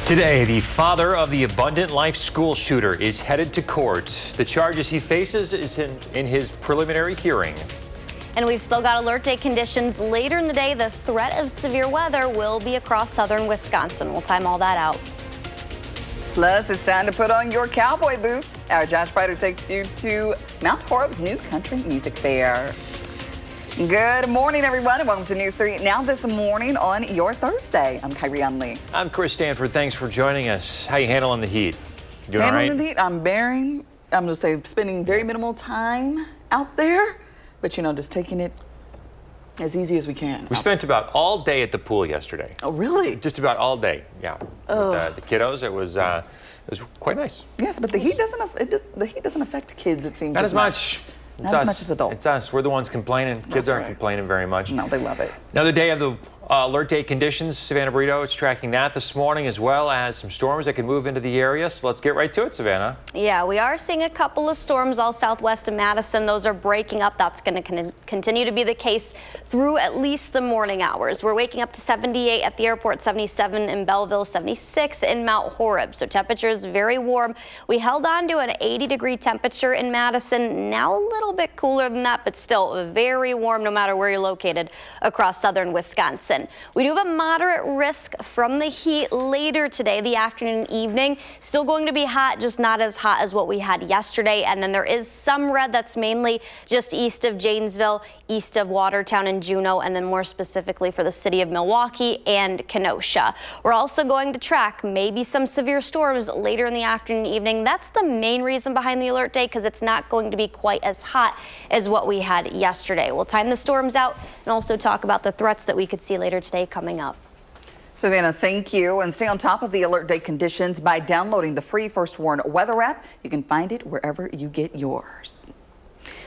Today, the father of the Abundant Life school shooter is headed to court. The charges he faces is in his preliminary hearing. And we've still got alert day conditions. Later in the day, the threat of severe weather will be across southern Wisconsin. We'll time all that out. Plus, it's time to put on your cowboy boots. Our Josh Brighter takes you to Mount Horeb's new country music fair. Good morning, everyone, and welcome to News 3 Now this morning on your Thursday. I'm Kyrie Unley. I'm Chris Stanford. Thanks for joining us. How you handling the heat? You doing all right? Handling the heat, I'm going to say spending very minimal time out there, but just taking it as easy as we can. We spent about all day at the pool yesterday. Oh, really? Just about all day, yeah. With the kiddos, it was quite nice. Yes, but the heat doesn't affect kids, it seems. Not as much. Not as much as adults. It's us. We're the ones complaining. Kids aren't complaining very much. No, they love it. Another day of the alert day conditions. Savannah Brito is tracking that this morning, as well as some storms that can move into the area. So let's get right to it, Savannah. Yeah, we are seeing a couple of storms all southwest of Madison. Those are breaking up. That's going to continue to be the case through at least the morning hours. We're waking up to 78 at the airport, 77 in Belleville, 76 in Mount Horeb. So temperatures very warm. We held on to an 80-degree temperature in Madison. Now a little bit cooler than that, but still very warm no matter where you're located across southern Wisconsin. We do have a moderate risk from the heat later today, the afternoon and evening. Still going to be hot, just not as hot as what we had yesterday. And then there is some red that's mainly just east of Janesville, east of Watertown and Juneau, and then more specifically for the city of Milwaukee and Kenosha. We're also going to track maybe some severe storms later in the afternoon and evening. That's the main reason behind the alert day, because it's not going to be quite as hot as what we had yesterday. We'll time the storms out and also talk about the threats that we could see later today coming up. Savannah, thank you. And stay on top of the alert day conditions by downloading the free First Warn weather app. You can find it wherever you get yours.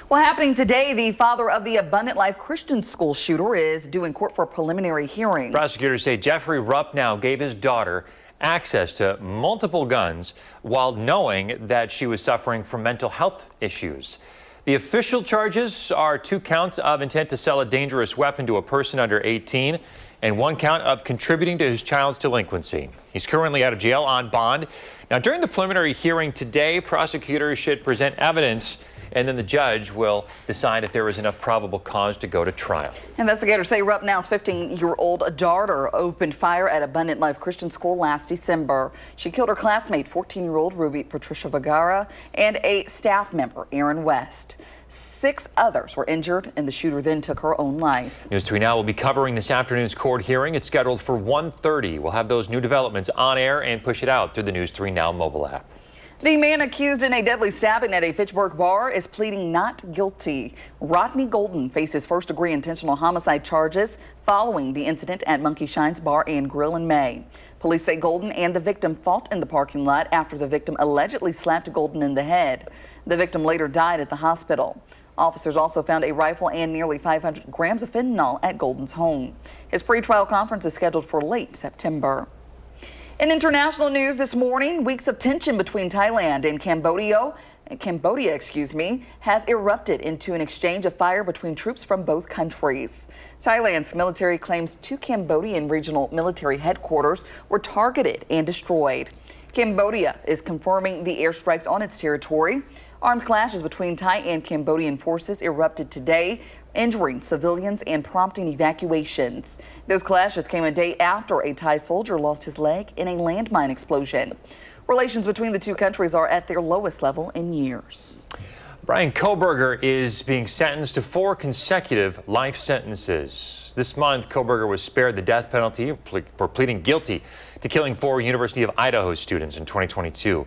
Well, happening today, the father of the Abundant Life Christian school shooter is due in court for a preliminary hearing. Prosecutors say Jeffrey Rupp now gave his daughter access to multiple guns while knowing that she was suffering from mental health issues. The official charges are 2 counts of intent to sell a dangerous weapon to a person under 18 and 1 count of contributing to his child's delinquency. He's currently out of jail on bond. Now, during the preliminary hearing today, prosecutors should present evidence, and then the judge will decide if there is enough probable cause to go to trial. Investigators say Rupp Now's 15-year-old daughter opened fire at Abundant Life Christian School last December. She killed her classmate, 14-year-old Ruby Patricia Vergara, and a staff member, Aaron West. 6 others were injured, and the shooter then took her own life. News 3 Now will be covering this afternoon's court hearing. It's scheduled for 1:30. We'll have those new developments on air and push it out through the News 3 Now mobile app. The man accused in a deadly stabbing at a Fitchburg bar is pleading not guilty. Rodney Golden faces first-degree intentional homicide charges following the incident at Monkey Shine's Bar and Grill in May. Police say Golden and the victim fought in the parking lot after the victim allegedly slapped Golden in the head. The victim later died at the hospital. Officers also found a rifle and nearly 500 grams of fentanyl at Golden's home. His pretrial conference is scheduled for late September. In international news this morning, weeks of tension between Thailand and Cambodia, has erupted into an exchange of fire between troops from both countries. Thailand's military claims 2 Cambodian regional military headquarters were targeted and destroyed. Cambodia is confirming the airstrikes on its territory. Armed clashes between Thai and Cambodian forces erupted today, injuring civilians and prompting evacuations. Those clashes came a day after a Thai soldier lost his leg in a landmine explosion. Relations between the 2 countries are at their lowest level in years. Brian Kohberger is being sentenced to 4 consecutive life sentences. This month, Kohberger was spared the death penalty for pleading guilty to killing 4 University of Idaho students in 2022.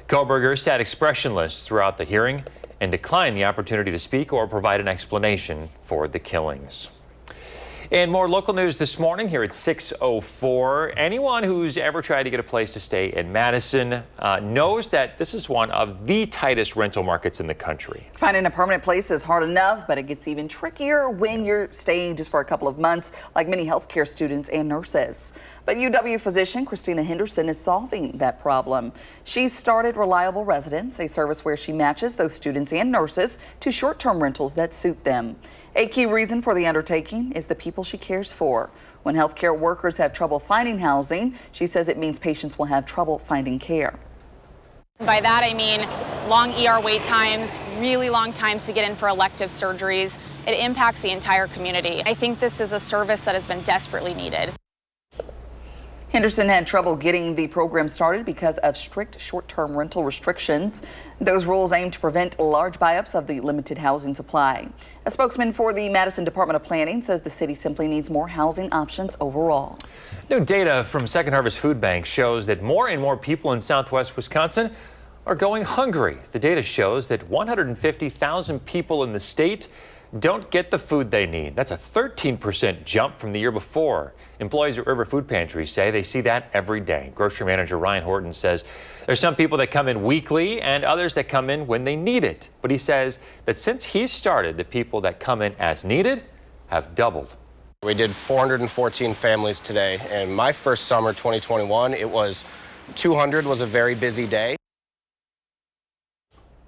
Kohberger sat expressionless throughout the hearing and declined the opportunity to speak or provide an explanation for the killings. And more local news this morning here at 6:04. Anyone who's ever tried to get a place to stay in Madison knows that this is one of the tightest rental markets in the country. Finding a permanent place is hard enough, but it gets even trickier when you're staying just for a couple of months, like many healthcare students and nurses. But UW physician Christina Henderson is solving that problem. She started Reliable Residence, a service where she matches those students and nurses to short-term rentals that suit them. A key reason for the undertaking is the people she cares for. When healthcare workers have trouble finding housing, she says it means patients will have trouble finding care. By that I mean long ER wait times, really long times to get in for elective surgeries. It impacts the entire community. I think this is a service that has been desperately needed. Henderson had trouble getting the program started because of strict short-term rental restrictions. Those rules aim to prevent large buy-ups of the limited housing supply. A spokesman for the Madison Department of Planning says the city simply needs more housing options overall. New data from Second Harvest Food Bank shows that more and more people in southwest Wisconsin are going hungry. The data shows that 150,000 people in the state don't get the food they need. That's a 13% jump from the year before. Employees at River Food Pantry say they see that every day. Grocery manager Ryan Horton says there's some people that come in weekly and others that come in when they need it. But he says that since he started, the people that come in as needed have doubled. We did 414 families today, and my first summer, 2021, it was 200 was a very busy day.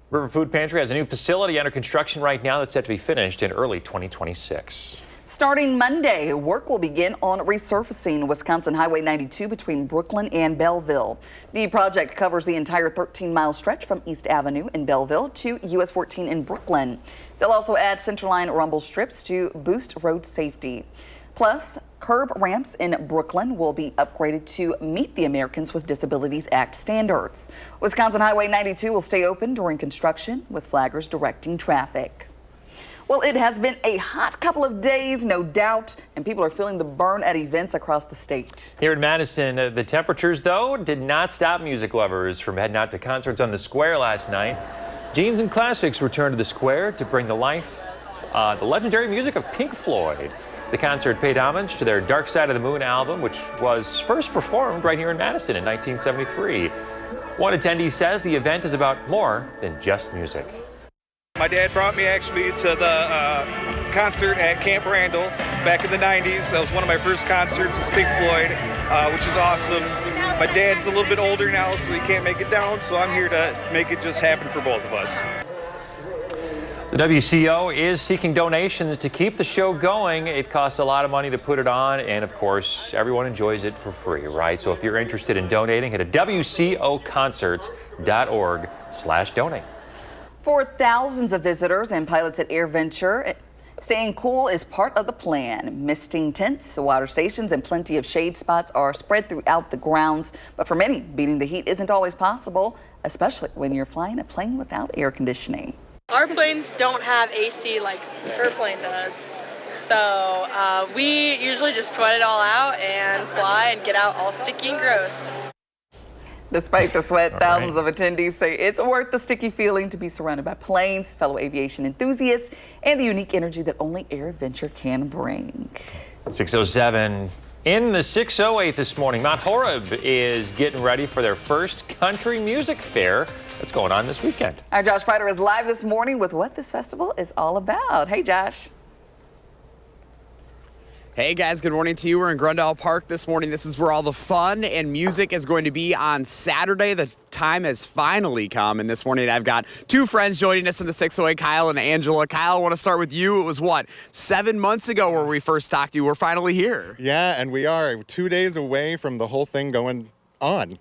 River Food Pantry has a new facility under construction right now that's set to be finished in early 2026. Starting Monday, work will begin on resurfacing Wisconsin Highway 92 between Brooklyn and Belleville. The project covers the entire 13-mile stretch from East Avenue in Belleville to US 14 in Brooklyn. They'll also add centerline rumble strips to boost road safety. Plus, curb ramps in Brooklyn will be upgraded to meet the Americans with Disabilities Act standards. Wisconsin Highway 92 will stay open during construction with flaggers directing traffic. Well, it has been a hot couple of days, no doubt, and people are feeling the burn at events across the state. Here in Madison, the temperatures, though, did not stop music lovers from heading out to concerts on the square last night. Jeans and Classics returned to the square to bring to life the legendary music of Pink Floyd. The concert paid homage to their Dark Side of the Moon album, which was first performed right here in Madison in 1973. One attendee says the event is about more than just music. My dad brought me actually to the concert at Camp Randall back in the 90s. That was one of my first concerts with Pink Floyd, which is awesome. My dad's a little bit older now, so he can't make it down, so I'm here to make it just happen for both of us. The WCO is seeking donations to keep the show going. It costs a lot of money to put it on, and of course, everyone enjoys it for free, right? So if you're interested in donating, head to wcoconcerts.org/donate. For thousands of visitors and pilots at AirVenture, staying cool is part of the plan. Misting tents, water stations, and plenty of shade spots are spread throughout the grounds. But for many, beating the heat isn't always possible, especially when you're flying a plane without air conditioning. Our planes don't have AC like her plane does. So we usually just sweat it all out and fly and get out all sticky and gross. Despite the sweat, thousands of attendees say it's worth the sticky feeling to be surrounded by planes, fellow aviation enthusiasts, and the unique energy that only AirVenture can bring. 6:07 in the 608 this morning. Mount Horeb is getting ready for their first country music fair that's going on this weekend. Our Josh Prider is live this morning with what this festival is all about. Hey, Josh. Hey guys, good morning to you. We're in Grundall Park this morning. This is where all the fun and music is going to be on Saturday. The time has finally come, and this morning I've got two friends joining us in the 608, Kyle and Angela. Kyle, I want to start with you. It was what, 7 months ago where we first talked to you. We're finally here. Yeah, and we are 2 days away from the whole thing going on.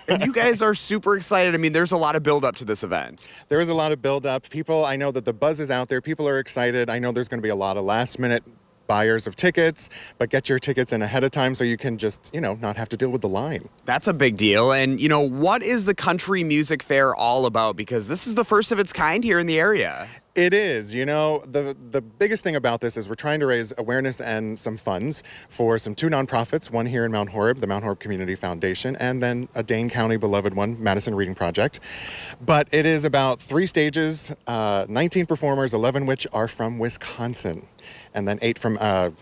And you guys are super excited. I mean, there's a lot of build up to this event. There is a lot of build up. People, I know that the buzz is out there. People are excited. I know there's going to be a lot of last minute buyers of tickets, but get your tickets in ahead of time so you can just, not have to deal with the line. That's a big deal. And, what is the country music fair all about? Because this is the first of its kind here in the area. It is. The biggest thing about this is we're trying to raise awareness and some funds for two nonprofits, one here in Mount Horeb, the Mount Horeb Community Foundation, and then a Dane County beloved one, Madison Reading Project. But it is about 3 stages, 19 performers, 11 which are from Wisconsin, and then 8 from out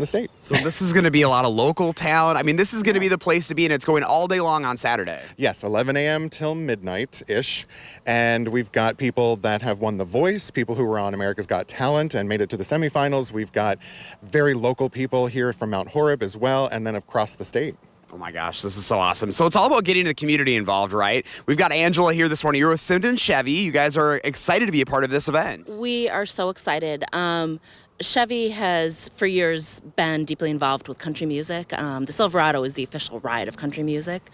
of state. So this is going to be a lot of local talent. I mean, this is going to be the place to be, and it's going all day long on Saturday. Yes, 11 a.m. till midnight-ish. And we've got people that have won The Voice, people who were on America's Got Talent and made it to the semifinals. We've got very local people here from Mount Horeb as well, and then across the state. Oh my gosh, this is so awesome. So it's all about getting the community involved, right? We've got Angela here this morning. You're with Simden Chevy. You guys are excited to be a part of this event. We are so excited. Chevy has for years been deeply involved with country music. The Silverado is the official ride of country music.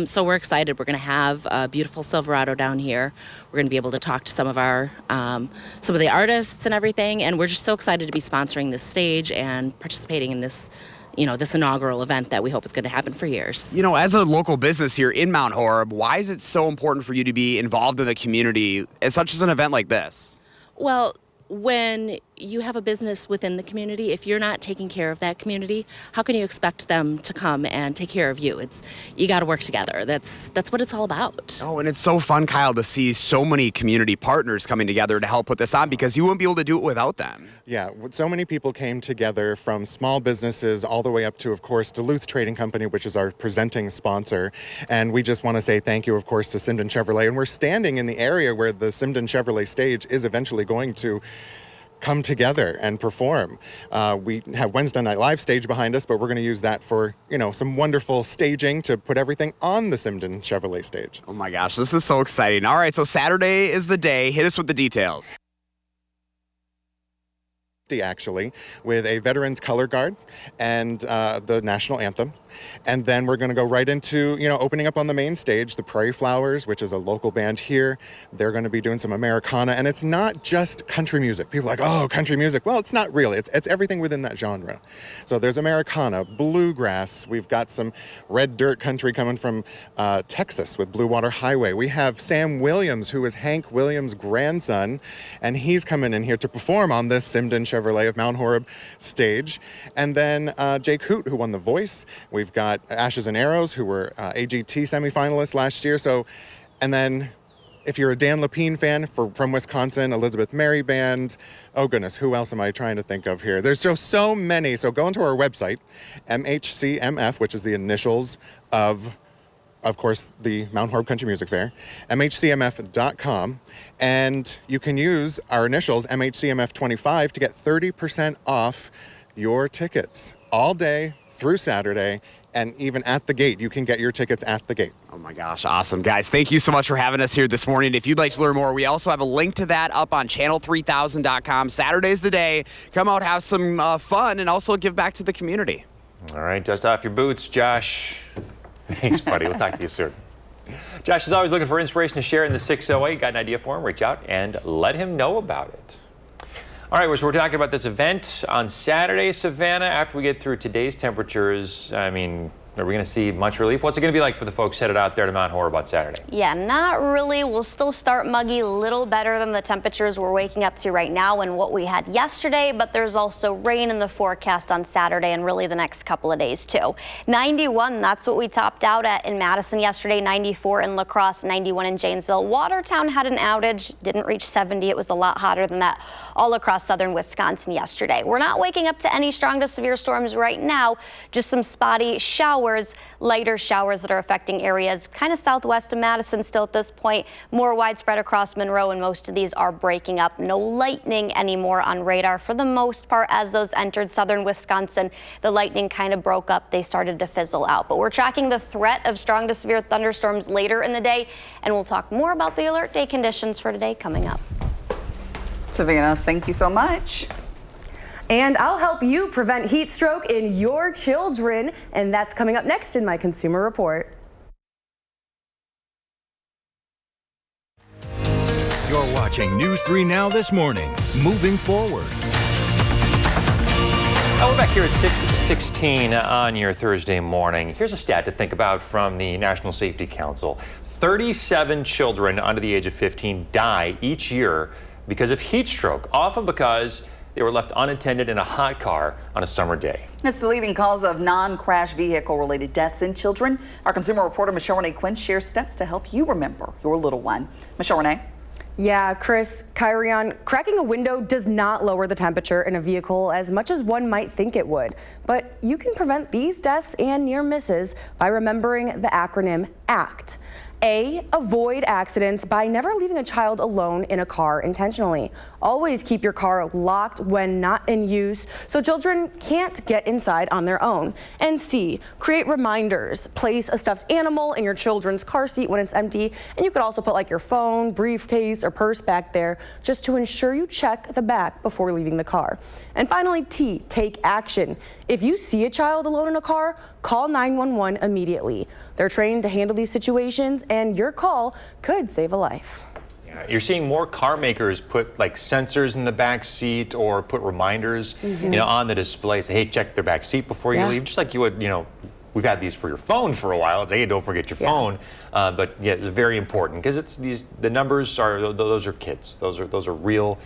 So we're excited. We're going to have a beautiful Silverado down here. We're going to be able to talk to some of the artists and everything. And we're just so excited to be sponsoring this stage and participating in this, this inaugural event that we hope is going to happen for years. As a local business here in Mount Horeb, why is it so important for you to be involved in the community as such as an event like this? Well, when you have a business within the community, if you're not taking care of that community, how can you expect them to come and take care of you? You got to work together. That's what it's all about. Oh, and it's so fun, Kyle, to see so many community partners coming together to help put this on, because you wouldn't be able to do it without them. Yeah, so many people came together from small businesses all the way up to, of course, Duluth Trading Company, which is our presenting sponsor. And we just want to say thank you, of course, to Simden Chevrolet. And we're standing in the area where the Simden Chevrolet stage is eventually going to come together and perform. We have Wednesday Night Live stage behind us, but we're going to use that for, some wonderful staging to put everything on the Simden Chevrolet stage. Oh my gosh, this is so exciting. All right, so Saturday is the day. Hit us with the details. Actually, with a veterans color guard and the national anthem. And then we're going to go right into, opening up on the main stage, the Prairie Flowers, which is a local band here. They're going to be doing some Americana, and it's not just country music. People are like, oh, country music. Well, it's not really. It's everything within that genre. So there's Americana, bluegrass. We've got some red dirt country coming from Texas with Blue Water Highway. We have Sam Williams, who is Hank Williams' grandson, and he's coming in here to perform on this Simden Chevrolet of Mount Horeb stage. And then Jake Hoot, who won The Voice. We've got Ashes and Arrows, who were AGT semifinalists last year. And then if you're a Dan Lepine fan from Wisconsin, Elizabeth Mary Band. Oh goodness, who else am I trying to think of here? There's just so many. So go into our website, MHCMF, which is the initials of course, the Mount Horeb Country Music Fair, mhcmf.com, and you can use our initials, MHCMF25, to get 30% off your tickets all day through Saturday, and even at the gate. You can get your tickets at the gate. Oh my gosh, awesome. Guys, thank you so much for having us here this morning. If you'd like to learn more, we also have a link to that up on channel3000.com. Saturday's the day. Come out, have some fun, and also give back to the community. All right, dust off your boots, Josh. Thanks, buddy. We'll talk to you soon. Josh is always looking for inspiration to share in the 608. Got an idea for him? Reach out and let him know about it. All right, so we're talking about this event on Saturday, Savannah. After we get through today's temperatures, are we going to see much relief? What's it going to be like for the folks headed out there to Mount Horeb on Saturday? Yeah, not really. We'll still start muggy, a little better than the temperatures we're waking up to right now and what we had yesterday, but there's also rain in the forecast on Saturday and really the next couple of days too. 91, that's what we topped out at in Madison yesterday, 94 in La Crosse, 91 in Janesville. Watertown had an outage, didn't reach 70. It was a lot hotter than that all across southern Wisconsin yesterday. We're not waking up to any strong to severe storms right now, just some spotty showers, lighter showers that are affecting areas kind of southwest of Madison still at this point, more widespread across Monroe, and most of these are breaking up. No lightning anymore on radar for the most part. As those entered southern Wisconsin, the lightning kind of broke up. They started to fizzle out, but we're tracking the threat of strong to severe thunderstorms later in the day, and we'll talk more about the alert day conditions for today coming up. Savannah, thank you so much. And I'll help you prevent heat stroke in your children, and that's coming up next in my Consumer Report. You're watching News 3 Now this morning. Moving forward. We're back here at 6:16 on your Thursday morning. Here's a stat to think about from the National Safety Council. 37 children under the age of 15 die each year because of heat stroke, often because they were left unattended in a hot car on a summer day. It's the leading cause of non-crash vehicle-related deaths in children. Our consumer reporter, Michelle Renee Quinn, shares steps to help you remember your little one. Michelle Renee. Yeah, Chris, Kyrion, cracking a window does not lower the temperature in a vehicle as much as one might think it would. But you can prevent these deaths and near misses by remembering the acronym ACT. A, avoid accidents by never leaving a child alone in a car intentionally. Always keep your car locked when not in use so children can't get inside on their own. And C, create reminders. Place a stuffed animal in your children's car seat when it's empty, and you could also put like your phone, briefcase, or purse back there just to ensure you check the back before leaving the car. And finally, T, take action. If you see a child alone in a car, call 911 immediately. They're trained to handle these situations, and your call could save a life. You're seeing more car makers put like sensors in the back seat or put reminders, on the display. Say, hey, check their back seat before you leave, just like you would, we've had these for your phone for a while. It's, hey, don't forget your phone. But yeah, it's very important because it's the numbers are, those are kids. Those are real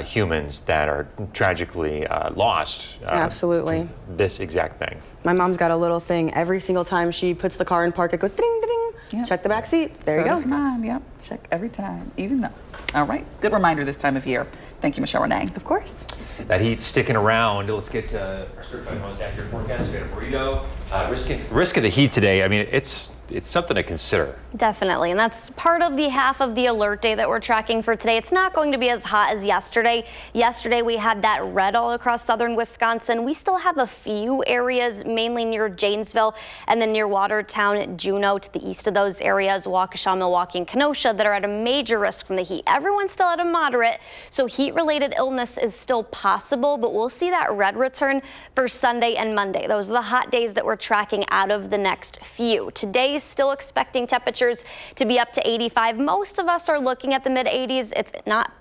humans that are tragically lost. Absolutely. This exact thing. My mom's got a little thing every single time she puts the car in park. It goes ding, ding. Yep. Check the back seat. There you go. Does mine. Yep. Check every time, even though. All right. Good reminder this time of year. Thank you, Michelle Renee. Of course. That heat's sticking around. Let's get to our certified most accurate forecast. We got a burrito. Risk of the heat today. I mean, it's something to consider. Definitely, and that's part of the half of the alert day that we're tracking for today. It's not going to be as hot as yesterday. Yesterday we had that red all across southern Wisconsin. We still have a few areas, mainly near Janesville and then near Watertown, Juneau to the east of those areas, Waukesha, Milwaukee, and Kenosha that are at a major risk from the heat. Everyone's still at a moderate, so heat-related illness is still possible, but we'll see that red return for Sunday and Monday. Those are the hot days that we're tracking out of the next few. Today, still expecting temperatures to be up to 85. Most of us are looking at the mid-80s. It's not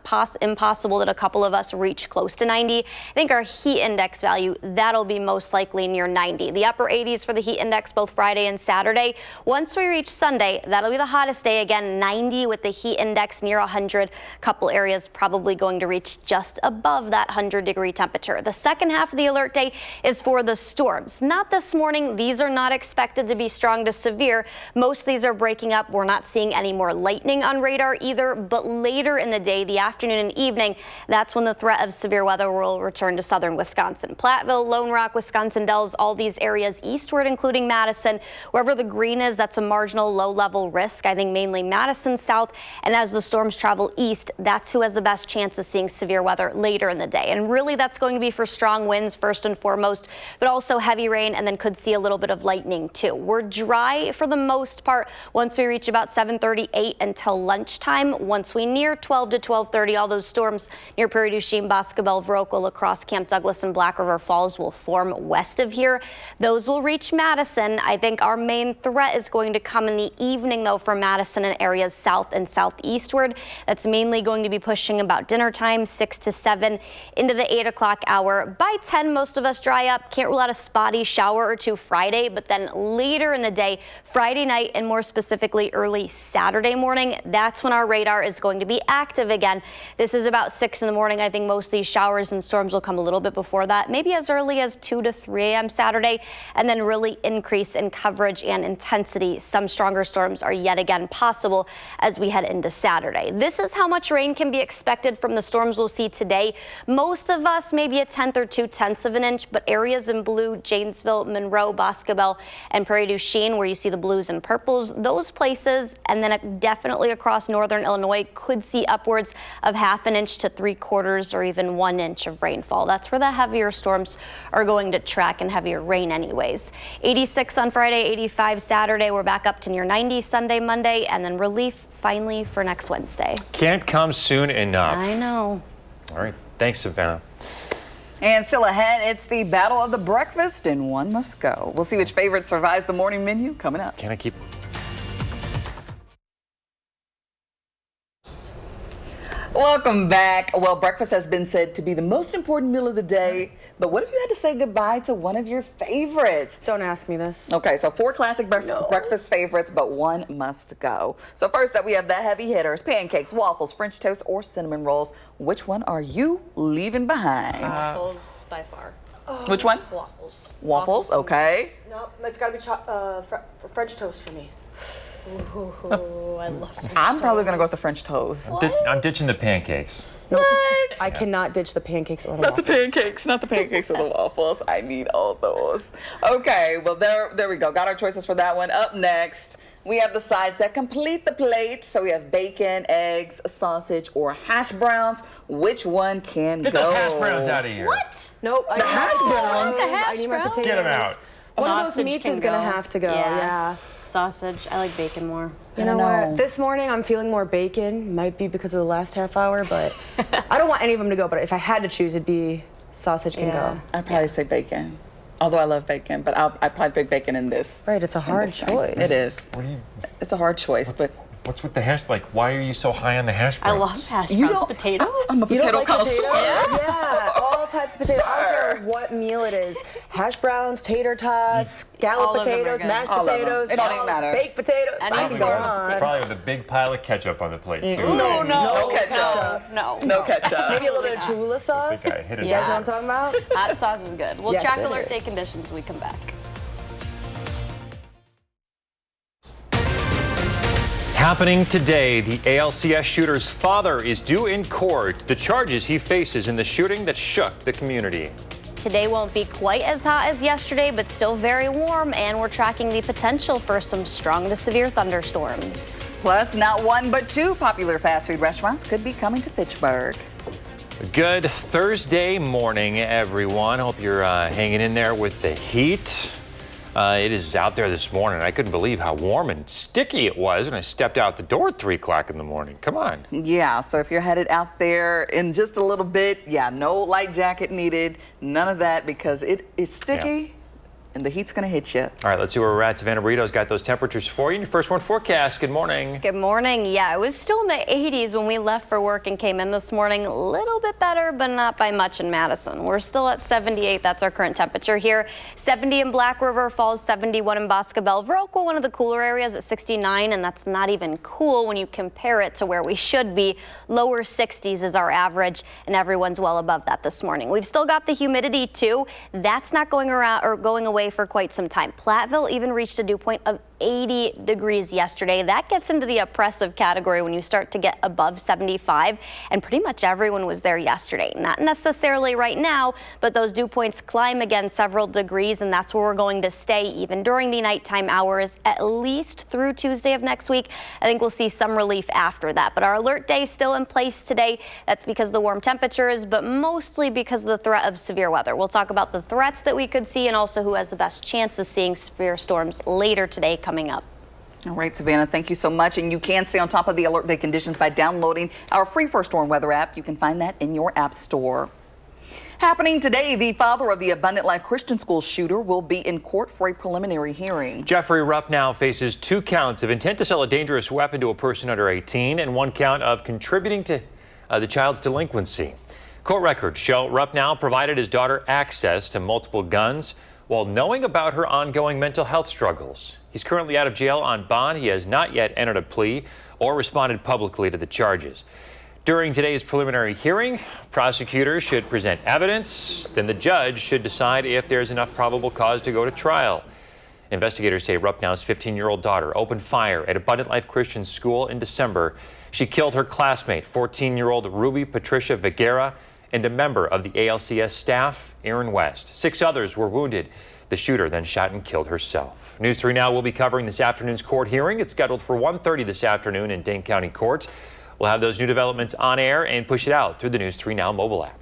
impossible that a couple of us reach close to 90. I think our heat index value, that'll be most likely near 90. The upper 80s for the heat index both Friday and Saturday. Once we reach Sunday, that'll be the hottest day again, 90 with the heat index near 100. A couple areas probably going to reach just above that 100-degree temperature. The second half of the alert day is for the storms. Not this morning. These are not expected to be strong to severe. Most of these are breaking up. We're not seeing any more lightning on radar either, but later in the day, the afternoon and evening, that's when the threat of severe weather will return to southern Wisconsin. Platteville, Lone Rock, Wisconsin Dells, all these areas eastward, including Madison. Wherever the green is, that's a marginal low-level risk. I think mainly Madison south, and as the storms travel east, that's who has the best chance of seeing severe weather later in the day. And really, that's going to be for strong winds first and foremost, but also heavy rain, and then could see a little bit of lightning too. We're dry for the most part once we reach about 7:38 until lunchtime. Once we near 12 to 12:30, all those storms near Prairie du Chien, Boscobel, Viroqua, La Crosse, Camp Douglas, and Black River Falls will form west of here. Those will reach Madison. I think our main threat is going to come in the evening, though, for Madison and areas south and southeastward. That's mainly going to be pushing about dinner time, 6 to 7, into the 8 o'clock hour. By 10, most of us dry up. Can't rule out a spotty shower or two Friday, but then later in the day, Friday night and more specifically early Saturday morning, that's when our radar is going to be active again. This is about 6 in the morning. I think most of these showers and storms will come a little bit before that, maybe as early as 2 to 3 a.m. Saturday, and then really increase in coverage and intensity. Some stronger storms are yet again possible as we head into Saturday. This is how much rain can be expected from the storms we'll see today. Most of us, maybe a 1/10 or 2/10 of an inch, but areas in blue, Janesville, Monroe, Boscobel, and Prairie du Chien, where you see the blues and purples, those places, and then definitely across northern Illinois, could see upwards of 1/2 inch to 3/4 or even 1 inch of rainfall. That's where the heavier storms are going to track, and heavier rain anyways. 86 on Friday, 85 Saturday. We're back up to near 90 Sunday, Monday, and then relief finally for next Wednesday. Can't come soon enough. I know. All right. Thanks, Savannah. And still ahead, it's the battle of the breakfast, and one must go. We'll see which favorite survives the morning menu coming up. Can I keep... Welcome back. Well, breakfast has been said to be the most important meal of the day, but what if you had to say goodbye to one of your favorites? Don't ask me this. Okay, so 4 classic breakfast favorites, but one must go. So first up, we have the heavy hitters: pancakes, waffles, French toast, or cinnamon rolls. Which one are you leaving behind? Waffles by far. Which one? Waffles. Waffles, okay. No, it's got to be French toast for me. Ooh, I love French I'm probably toast. going to go with the French toast. I'm ditching the pancakes. What? I cannot ditch the pancakes or the Not waffles. the pancakes, not the pancakes or the waffles. I need all those. Okay, well, there we go. Got our choices for that one. Up next, We have the sides that complete the plate. So we have bacon, eggs, sausage, or hash browns. Which one can Get go? those hash browns out of here. What? Nope. The hash browns. I need my potatoes. Get them out. One of those Sausage meats can is gonna go. have to go. Yeah. Yeah. Sausage. I like bacon more. You know what? This morning I'm feeling more bacon. Might be because of the last half hour, but I don't want any of them to go. But if I had to choose, it'd be sausage can go. I'd probably say bacon. Although I love bacon, but I'd probably pick bacon in this. Right, it's a hard choice. It is. What do you, It's a hard choice, but what's with the hash? Like, why are you so high on the hash I browns? love hash browns. Potatoes? I'm a You don't potato like connoisseur. potatoes? Yeah, all types of potatoes. I don't care what meal it is. Hash browns, tater tots, All scalloped of them are potatoes, good. mashed All of them. potatoes, It don't even matter. baked potatoes. Any I can form go of on. Probably with a big pile of ketchup on the plate, too. No ketchup. No. No ketchup. Maybe a little bit of Cholula sauce. think I hit it You guys Yeah. know what I'm talking about? Hot sauce is good. We'll Yes, track it alert is. day conditions when we come back. Happening today, the ALCS shooter's father is due in court. The charges he faces in the shooting that shook the community. Today won't be quite as hot as yesterday, but still very warm, and we're tracking the potential for some strong to severe thunderstorms. Plus, not one but two popular fast food restaurants could be coming to Fitchburg. Good Thursday morning, everyone. Hope you're hanging in there with the heat. It is out there this morning. I couldn't believe how warm and sticky it was when I stepped out the door at 3 o'clock in the morning. Come on. Yeah, so if you're headed out there in just a little bit, yeah, no light jacket needed, none of that, because it is sticky and the heat's going to hit you. All right, let's see where we're at. Savannah Burrito's got those temperatures for you. And your first one forecast. Good morning. Good morning. Yeah, it was still in the 80s when we left for work and came in this morning. A little bit better, but not by much in Madison. We're still at 78. That's our current temperature here. 70 in Black River Falls, 71 in Boscobel. Viroqua, one of the cooler areas at 69, and that's not even cool when you compare it to where we should be. Lower 60s is our average, and everyone's well above that this morning. We've still got the humidity too. That's not going around or going away for quite some time. Platteville even reached a dew point of 80 degrees yesterday. That gets into the oppressive category when you start to get above 75, and pretty much everyone was there yesterday. Not necessarily right now, but those dew points climb again several degrees, and that's where we're going to stay even during the nighttime hours, at least through Tuesday of next week. I think we'll see some relief after that, but our alert day is still in place today. That's because of the warm temperatures, but mostly because of the threat of severe weather. We'll talk about the threats that we could see and also who has the best chance of seeing severe storms later today coming up. All right, Savannah, thank you so much. And you can stay on top of the alert day conditions by downloading our free First Storm Weather app. You can find that in your app store. Happening today, the father of the Abundant Life Christian School shooter will be in court for a preliminary hearing. Jeffrey Rupp now faces 2 counts of intent to sell a dangerous weapon to a person under 18 and 1 count of contributing to the child's delinquency. Court records show Rupp now provided his daughter access to multiple guns while knowing about her ongoing mental health struggles. He's currently out of jail on bond. He has not yet entered a plea or responded publicly to the charges. During today's preliminary hearing, prosecutors should present evidence. Then the judge should decide if there's enough probable cause to go to trial. Investigators say Ruppnow's 15-year-old daughter opened fire at Abundant Life Christian School in December. She killed her classmate, 14-year-old Ruby Patricia Viguera, and a member of the ALCS staff, Aaron West. 6 others were wounded. The shooter then shot and killed herself. News 3 Now will be covering this afternoon's court hearing. It's scheduled for 1:30 this afternoon in Dane County Court. We'll have those new developments on air and push it out through the News 3 Now mobile app.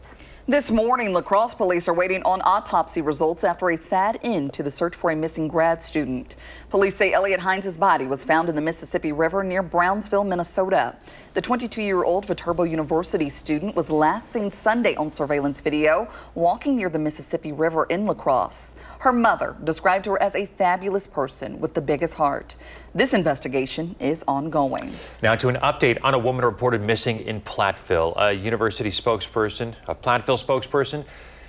This morning, La Crosse police are waiting on autopsy results after a sad end to the search for a missing grad student. Police say Elliot Hines' body was found in the Mississippi River near Brownsville, Minnesota. The 22-year-old Viterbo University student was last seen Sunday on surveillance video walking near the Mississippi River in La Crosse. Her mother described her as a fabulous person with the biggest heart. This investigation is ongoing. Now to an update on a woman reported missing in Platteville. A Platteville spokesperson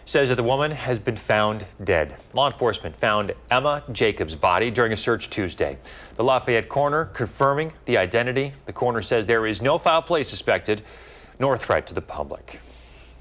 says that the woman has been found dead. Law enforcement found Emma Jacobs' body during a search Tuesday. The Lafayette coroner confirming the identity. The coroner says there is no foul play suspected, nor threat to the public.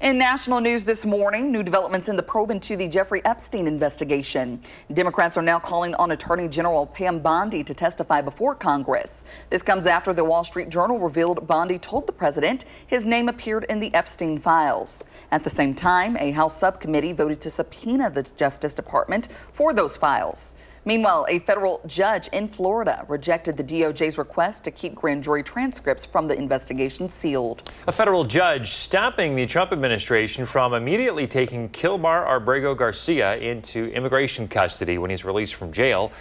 In national news this morning, new developments in the probe into the Jeffrey Epstein investigation. Democrats are now calling on Attorney General Pam Bondi to testify before Congress. This comes after the Wall Street Journal revealed Bondi told the president his name appeared in the Epstein files. At the same time, a House subcommittee voted to subpoena the Justice Department for those files. Meanwhile, a federal judge in Florida rejected the DOJ's request to keep grand jury transcripts from the investigation sealed. A federal judge stopping the Trump administration from immediately taking Kilmar Arbrego Garcia into immigration custody when he's released from jail.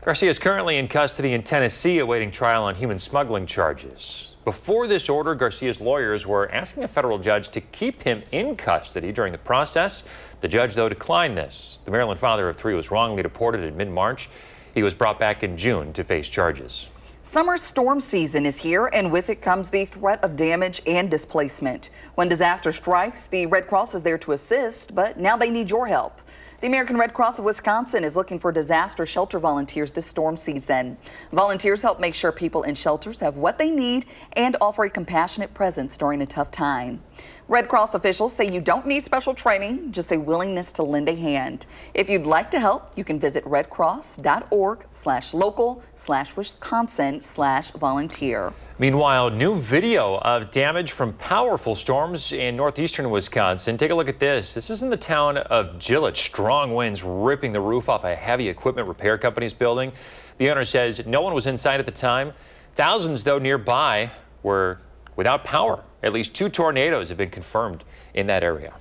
Garcia is currently in custody in Tennessee awaiting trial on human smuggling charges. Before this order, Garcia's lawyers were asking a federal judge to keep him in custody during the process. The judge, though, declined this. The Maryland father of 3 was wrongly deported in mid-March. He was brought back in June to face charges. Summer storm season is here, and with it comes the threat of damage and displacement. When disaster strikes, the Red Cross is there to assist, but now they need your help. The American Red Cross of Wisconsin is looking for disaster shelter volunteers this storm season. Volunteers help make sure people in shelters have what they need and offer a compassionate presence during a tough time. Red Cross officials say you don't need special training, just a willingness to lend a hand. If you'd like to help, you can visit redcross.org/local/Wisconsin/volunteer. Meanwhile, new video of damage from powerful storms in northeastern Wisconsin. Take a look at this. This is in the town of Gillett. Strong winds ripping the roof off a heavy equipment repair company's building. The owner says no one was inside at the time. Thousands, though, nearby were without power. At least 2 tornadoes have been confirmed in that area.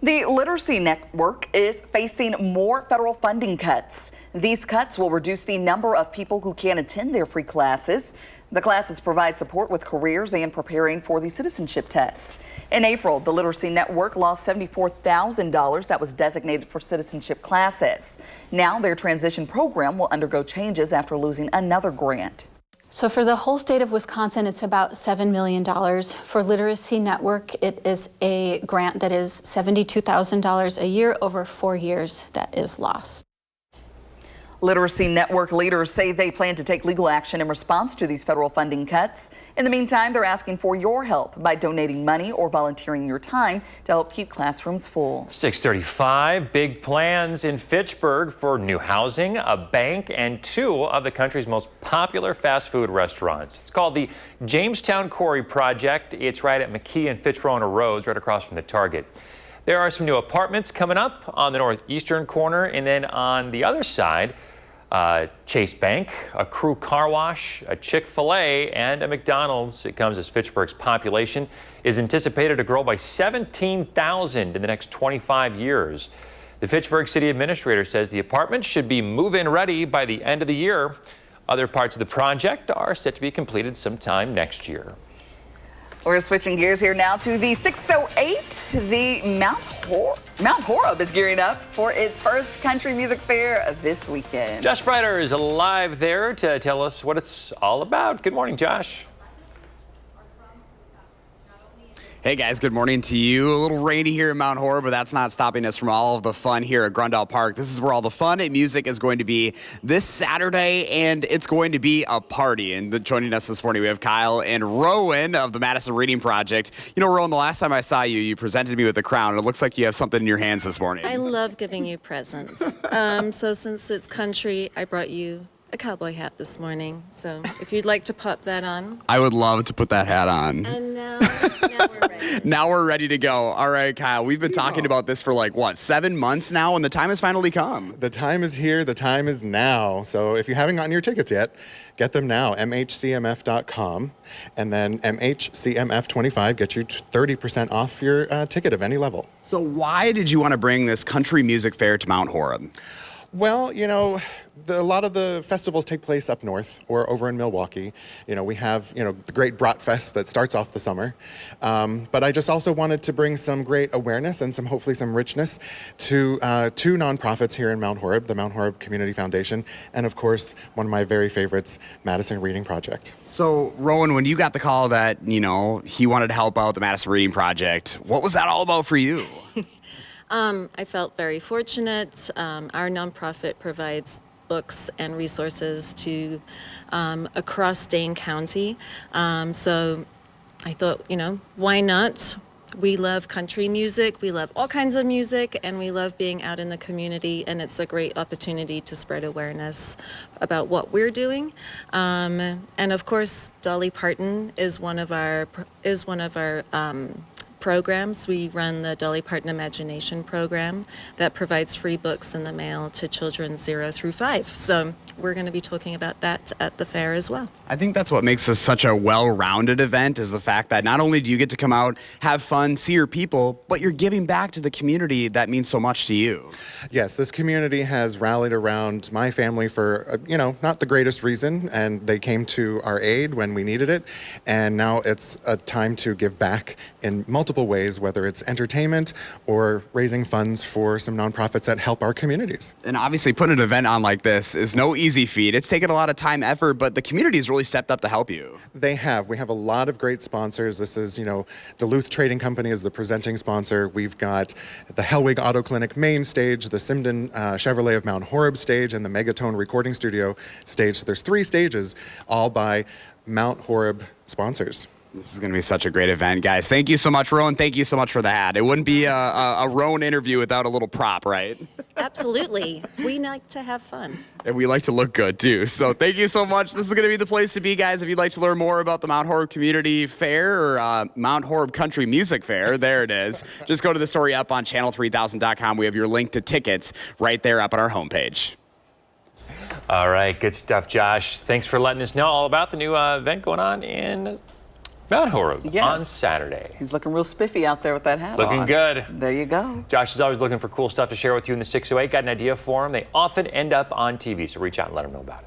The Literacy Network is facing more federal funding cuts. These cuts will reduce the number of people who can attend their free classes. The classes provide support with careers and preparing for the citizenship test. In April, the Literacy Network lost $74,000 that was designated for citizenship classes. Now their transition program will undergo changes after losing another grant. So for the whole state of Wisconsin, it's about $7 million. For Literacy Network, it is a grant that is $72,000 a year over 4 years that is lost. Literacy Network leaders say they plan to take legal action in response to these federal funding cuts. In the meantime, they're asking for your help by donating money or volunteering your time to help keep classrooms full. 6:35, big plans in Fitchburg for new housing, a bank, and 2 of the country's most popular fast food restaurants. It's called the Jamestown Quarry Project. It's right at McKee and Fitzroy Roads, right across from the Target. There are some new apartments coming up on the northeastern corner, and then on the other side, Chase Bank, a Crew Car Wash, a Chick-fil-A, and a McDonald's. It comes as Fitchburg's population is anticipated to grow by 17,000 in the next 25 years. The Fitchburg City Administrator says the apartments should be move-in ready by the end of the year. Other parts of the project are set to be completed sometime next year. We're switching gears here now to the 608. The Mount Horeb is gearing up for its first country music fair this weekend. Josh Breider is live there to tell us what it's all about. Good morning, Josh. Hey guys, good morning to you. A little rainy here in Mount Horeb, but that's not stopping us from all of the fun here at Grundle Park. This is where all the fun and music is going to be this Saturday, and it's going to be a party. And joining us this morning, we have Kyle and Rowan of the Madison Reading Project. You know, Rowan, the last time I saw you, you presented me with a crown, and it looks like you have something in your hands this morning. I love giving you presents. So since it's country, I brought you a cowboy hat this morning. So if you'd like to pop that on. I would love to put that hat on. And now we're ready. Now we're ready to go. All right, Kyle, we've been talking about this for like, what, 7 months now, and the time has finally come. The time is here. The time is now. So if you haven't gotten your tickets yet, get them now, mhcmf.com, and then MHCMF25 gets you 30% off your ticket of any level. So why did you want to bring this country music fair to Mount Horeb? Well, you know, a lot of the festivals take place up north or over in Milwaukee. You know, we have, the great Bratfest that starts off the summer. But I just also wanted to bring some great awareness and hopefully some richness to 2 nonprofits here in Mount Horeb, the Mount Horeb Community Foundation, and of course, one of my very favorites, Madison Reading Project. So, Rowan, when you got the call that, he wanted to help out the Madison Reading Project, what was that all about for you? I felt very fortunate. Our nonprofit provides books and resources to across Dane County. So I thought, why not? We love country music, we love all kinds of music, and we love being out in the community, and it's a great opportunity to spread awareness about what we're doing. And of course, Dolly Parton is one of our programs. We run the Dolly Parton Imagination program that provides free books in the mail to children 0 through 5. So we're going to be talking about that at the fair as well. I think that's what makes this such a well-rounded event, is the fact that not only do you get to come out, have fun, see your people, but you're giving back to the community that means so much to you. Yes, this community has rallied around my family for, not the greatest reason, and they came to our aid when we needed it. And now it's a time to give back in multiple ways, whether it's entertainment or raising funds for some nonprofits that help our communities. And obviously putting an event on like this is no easy feat. It's taken a lot of time, effort, but the community has really stepped up to help you. They have. We have a lot of great sponsors. This is, Duluth Trading Company is the presenting sponsor. We've got the Hellwig Auto Clinic main stage, the Simden Chevrolet of Mount Horeb stage, and the Megatone Recording Studio stage. So there's 3 stages, all by Mount Horeb sponsors. This is going to be such a great event, guys. Thank you so much, Rowan. Thank you so much for the hat. It wouldn't be a Rowan interview without a little prop, right? Absolutely. We like to have fun. And we like to look good, too. So thank you so much. This is going to be the place to be, guys. If you'd like to learn more about the Mount Horeb Community Fair or Mount Horeb Country Music Fair, there it is. Just go to the story up on channel3000.com. We have your link to tickets right there up on our homepage. All right, good stuff, Josh. Thanks for letting us know all about the new event going on in Mount Horeb on Saturday. He's looking real spiffy out there with that hat Looking on. good. There you go. Josh is always looking for cool stuff to share with you in the 608. Got an idea for him? They often end up on TV, so reach out and let them know about it.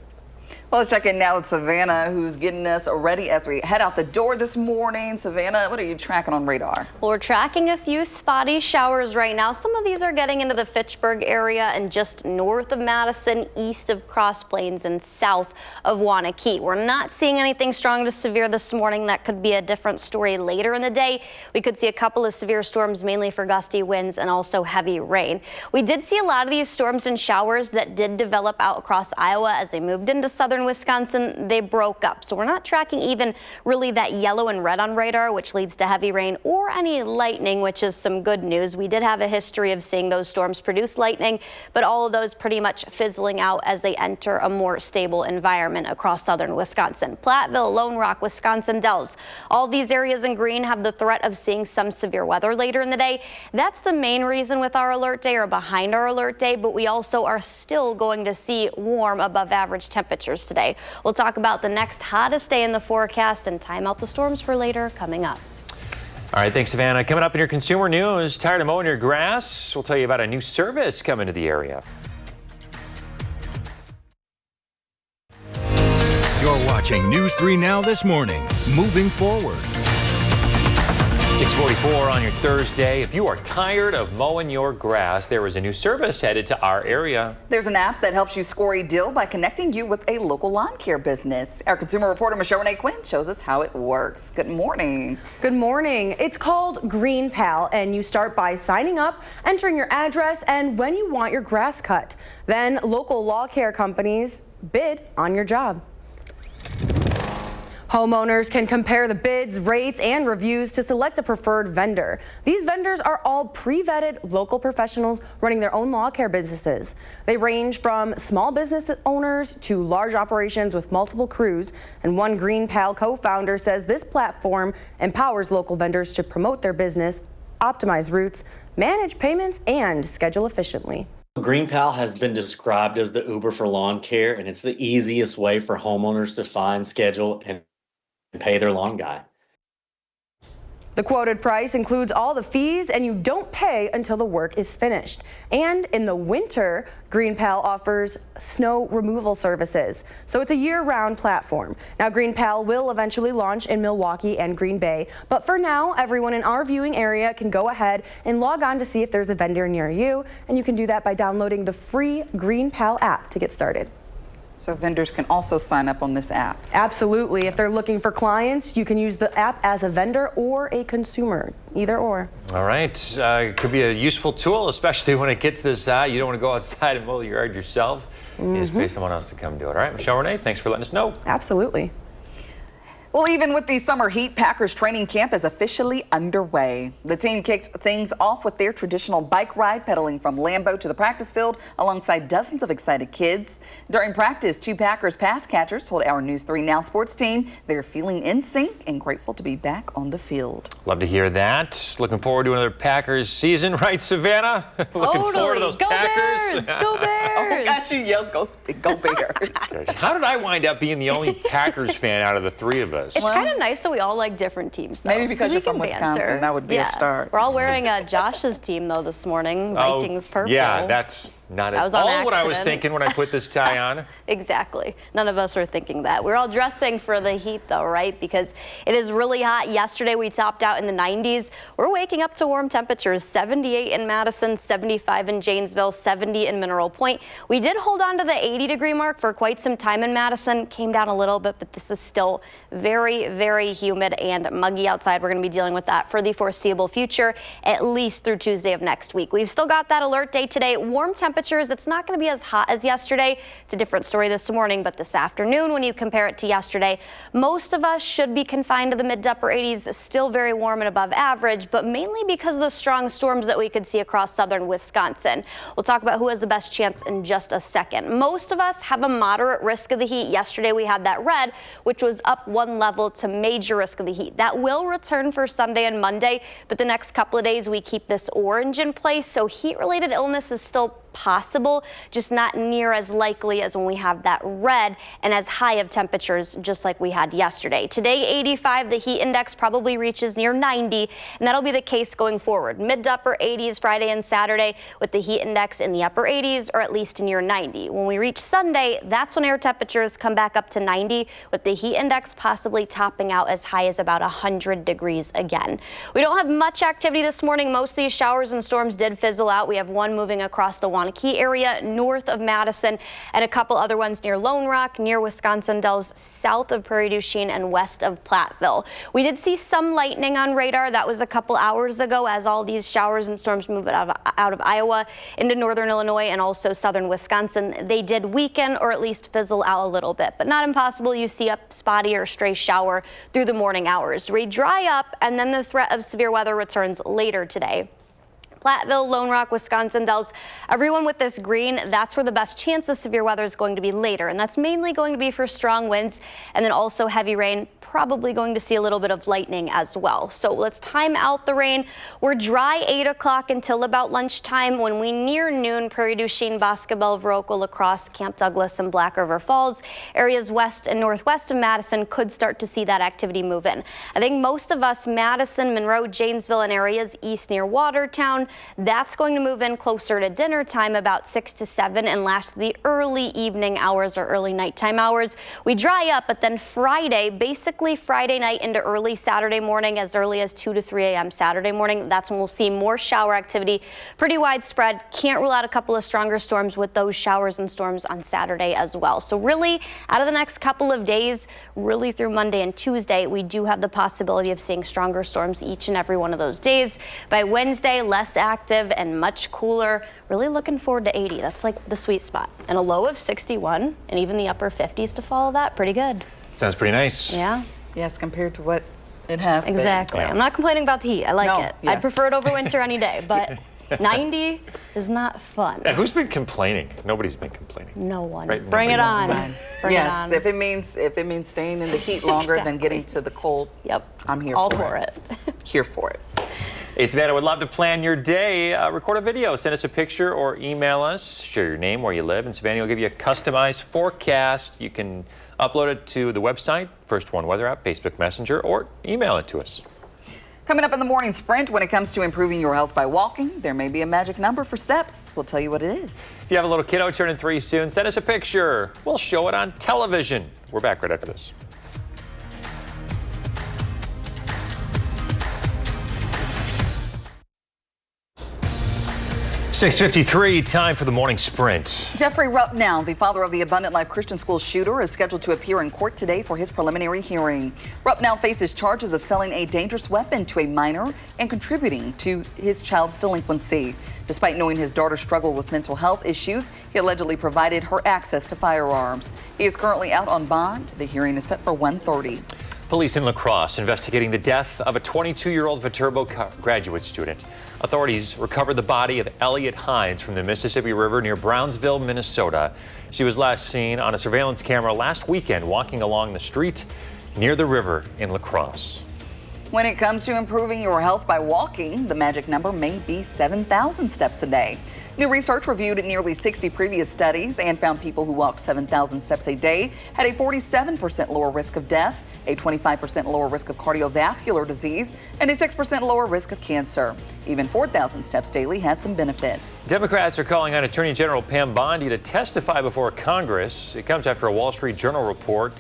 Well, let's check in now with Savannah, who's getting us ready as we head out the door this morning. Savannah, what are you tracking on radar? Well, we're tracking a few spotty showers right now. Some of these are getting into the Fitchburg area and just north of Madison, east of Cross Plains, and south of Wanakee. We're not seeing anything strong to severe this morning. That could be a different story later in the day. We could see a couple of severe storms, mainly for gusty winds and also heavy rain. We did see a lot of these storms and showers that did develop out across Iowa as they moved into southern Wisconsin. They broke up, so we're not tracking even really that yellow and red on radar, which leads to heavy rain or any lightning, which is some good news. We did have a history of seeing those storms produce lightning, but all of those pretty much fizzling out as they enter a more stable environment across southern Wisconsin. Platteville, Lone Rock, Wisconsin Dells, all these areas in green have the threat of seeing some severe weather later in the day. That's the main reason with our alert day or behind our alert day, but we also are still going to see warm above average temperatures today. We'll talk about the next hottest day in the forecast and time out the storms for later coming up. All right, thanks, Savannah. Coming up in your consumer news, tired of mowing your grass? We'll tell you about a new service coming to the area. You're watching News 3 Now this morning. Moving forward. 6:44 on your Thursday. If you are tired of mowing your grass, there is a new service headed to our area. There's an app that helps you score a deal by connecting you with a local lawn care business. Our consumer reporter, Michelle Renee Quinn, shows us how it works. Good morning. Good morning. It's called Green Pal, and you start by signing up, entering your address, and when you want your grass cut. Then local lawn care companies bid on your job. Homeowners can compare the bids, rates, and reviews to select a preferred vendor. These vendors are all pre-vetted local professionals running their own lawn care businesses. They range from small business owners to large operations with multiple crews. And one Green Pal co-founder says this platform empowers local vendors to promote their business, optimize routes, manage payments, and schedule efficiently. Green Pal has been described as the Uber for lawn care, and it's the easiest way for homeowners to find, schedule, and pay their lawn guy. The quoted price includes all the fees, and you don't pay until the work is finished. And in the winter, Green Pal offers snow removal services. So it's a year-round platform. Now, Green Pal will eventually launch in Milwaukee and Green Bay. But for now, everyone in our viewing area can go ahead and log on to see if there's a vendor near you. And you can do that by downloading the free Green Pal app to get started. So vendors can also sign up on this app? Absolutely. If they're looking for clients, you can use the app as a vendor or a consumer, either or. All right. Could be a useful tool, especially when it gets this you don't want to go outside and mow your yard yourself. You just pay someone else to come do it. All right, Michelle Renee, thanks for letting us know. Absolutely. Well, even with the summer heat, Packers training camp is officially underway. The team kicked things off with their traditional bike ride, pedaling from Lambeau to the practice field alongside dozens of excited kids. During practice, 2 Packers pass catchers told our News 3 Now Sports team they're feeling in sync and grateful to be back on the field. Love to hear that. Looking forward to another Packers season, right, Savannah? Looking forward to those Go Packers. Bears! Go Bears! Oh, gosh, yes, go Bears. How did I wind up being the only Packers fan out of the 3 of us? It's kind of nice that we all like different teams, though. Maybe because we you're from can Wisconsin, banter. that would be a start. We're all wearing Josh's team, though, this morning. Vikings purple. Yeah, that's not at all what I was thinking when I put this tie on. Exactly. None of us are thinking that. We're all dressing for the heat, though, right? Because it is really hot. Yesterday, we topped out in the 90s. We're waking up to warm temperatures, 78 in Madison, 75 in Janesville, 70 in Mineral Point. We did hold on to the 80-degree mark for quite some time in Madison. Came down a little bit, but this is still very, very humid and muggy outside. We're going to be dealing with that for the foreseeable future, at least through Tuesday of next week. We've still got that alert day today. Warm temperatures. It's not going to be as hot as yesterday. It's a different story this morning, but this afternoon, when you compare it to yesterday, most of us should be confined to the mid to upper 80s, still very warm and above average, but mainly because of the strong storms that we could see across southern Wisconsin. We'll talk about who has the best chance in just a second. Most of us have a moderate risk of the heat. Yesterday, we had that red, which was up 1 level to major risk of the heat. That will return for Sunday and Monday, but the next couple of days, we keep this orange in place, so heat-related illness is still possible, just not near as likely as when we have that red and as high of temperatures just like we had yesterday. Today, 85, the heat index probably reaches near 90, and that'll be the case going forward. Mid to upper 80s Friday and Saturday with the heat index in the upper 80s or at least near 90. When we reach Sunday, that's when air temperatures come back up to 90 with the heat index possibly topping out as high as about 100 degrees again. We don't have much activity this morning. Most of these showers and storms did fizzle out. We have one moving across the Wanakee area north of Madison and a couple other ones near Lone Rock, near Wisconsin Dells, south of Prairie du Chien and west of Platteville. We did see some lightning on radar. That was a couple hours ago as all these showers and storms move out of Iowa into northern Illinois and also southern Wisconsin. They did weaken or at least fizzle out a little bit, but not impossible. You see a spotty or stray shower through the morning hours. We dry up and then the threat of severe weather returns later today. Platteville, Lone Rock, Wisconsin Dells, everyone with this green, that's where the best chance of severe weather is going to be later. And that's mainly going to be for strong winds and then also heavy rain. Probably going to see a little bit of lightning as well. So let's time out the rain. We're dry 8 o'clock until about lunchtime. When we near noon, Prairie du Chien, Boscobel, Viroqua, La Crosse, Camp Douglas, and Black River Falls, areas west and northwest of Madison could start to see that activity move in. I think most of us, Madison, Monroe, Janesville, and areas east near Watertown, that's going to move in closer to dinner time, about 6 to 7, and last the early evening hours or early nighttime hours. We dry up, but then Friday, basically Friday night into early Saturday morning, as early as 2 to 3 a.m. Saturday morning. That's when we'll see more shower activity, pretty widespread. Can't rule out a couple of stronger storms with those showers and storms on Saturday as well. So really, out of the next couple of days, really through Monday and Tuesday, we do have the possibility of seeing stronger storms each and every one of those days. By Wednesday, less active and much cooler. Really looking forward to 80. That's like the sweet spot. And a low of 61 and even the upper 50s to follow that. Pretty good. Sounds pretty nice. Yeah. Yes, compared to what it has been. Exactly. Yeah. I'm not complaining about the heat. I like it. Yes. I'd prefer it over winter any day, but 90 is not fun. Yeah, who's been complaining? Nobody's been complaining. No one. Right? Bring it on. Bring Yes, it on. if it means staying in the heat longer than getting to the cold. Yep. I'm here All for it. Here for it. Hey, Savannah, would love to plan your day. Record a video, send us a picture, or email us. Share your name, where you live, and Savannah will give you a customized forecast. You can upload it to the website, First One Weather app, Facebook Messenger, or email it to us. Coming up in the morning sprint, when it comes to improving your health by walking, there may be a magic number for steps. We'll tell you what it is. If you have a little kiddo turning 3 soon, send us a picture. We'll show it on television. We're back right after this. 6:53, time for the morning sprint. Jeffrey Ruppnow, the father of the Abundant Life Christian School shooter, is scheduled to appear in court today for his preliminary hearing. Ruppnow faces charges of selling a dangerous weapon to a minor and contributing to his child's delinquency. Despite knowing his daughter struggled with mental health issues, he allegedly provided her access to firearms. He is currently out on bond. The hearing is set for 1:30. Police in La Crosse investigating the death of a 22-year-old Viterbo graduate student. Authorities recovered the body of Elliot Hines from the Mississippi River near Brownsville, Minnesota. She was last seen on a surveillance camera last weekend walking along the street near the river in La Crosse. When it comes to improving your health by walking, the magic number may be 7,000 steps a day. New research reviewed nearly 60 previous studies and found people who walked 7,000 steps a day had a 47% lower risk of death, a 25% lower risk of cardiovascular disease, and a 6% lower risk of cancer. Even 4,000 steps daily had some benefits. Democrats are calling on Attorney General Pam Bondi to testify before Congress. It comes after a Wall Street Journal report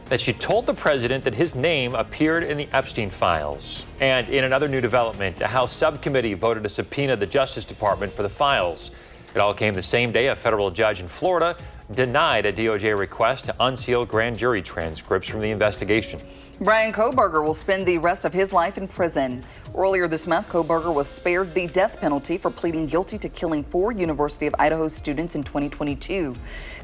that she told the president that his name appeared in the Epstein files. And in another new development, a House subcommittee voted to subpoena the Justice Department for the files. It all came the same day a federal judge in Florida denied a DOJ request to unseal grand jury transcripts from the investigation. Brian Kohberger will spend the rest of his life in prison. Earlier this month, Kohberger was spared the death penalty for pleading guilty to killing 4 University of Idaho students in 2022.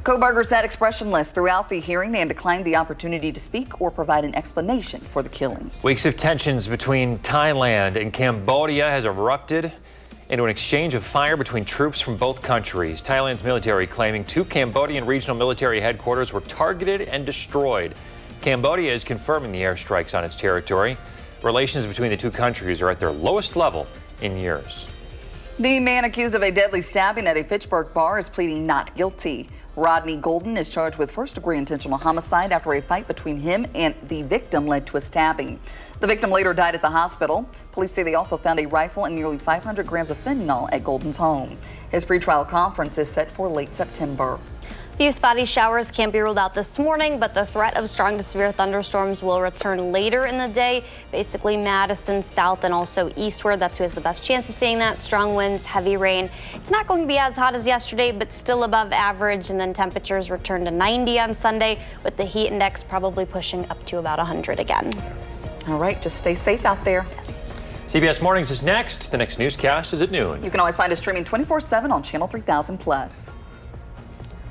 Kohberger sat expressionless throughout the hearing and declined the opportunity to speak or provide an explanation for the killings. Weeks of tensions between Thailand and Cambodia has erupted into an exchange of fire between troops from both countries. Thailand's military claiming 2 Cambodian regional military headquarters were targeted and destroyed. Cambodia is confirming the airstrikes on its territory. Relations between the two countries are at their lowest level in years. The man accused of a deadly stabbing at a Fitchburg bar is pleading not guilty. Rodney Golden is charged with first-degree intentional homicide after a fight between him and the victim led to a stabbing. The victim later died at the hospital. Police say they also found a rifle and nearly 500 grams of fentanyl at Golden's home. His pretrial conference is set for late September. Few spotty showers can't be ruled out this morning, but the threat of strong to severe thunderstorms will return later in the day. Basically Madison, south, and also eastward. That's who has the best chance of seeing that. Strong winds, heavy rain. It's not going to be as hot as yesterday, but still above average. And then temperatures return to 90 on Sunday, with the heat index probably pushing up to about 100 again. All right, just stay safe out there. Yes. CBS Mornings is next. The next newscast is at noon. You can always find us streaming 24/7 on Channel 3000+.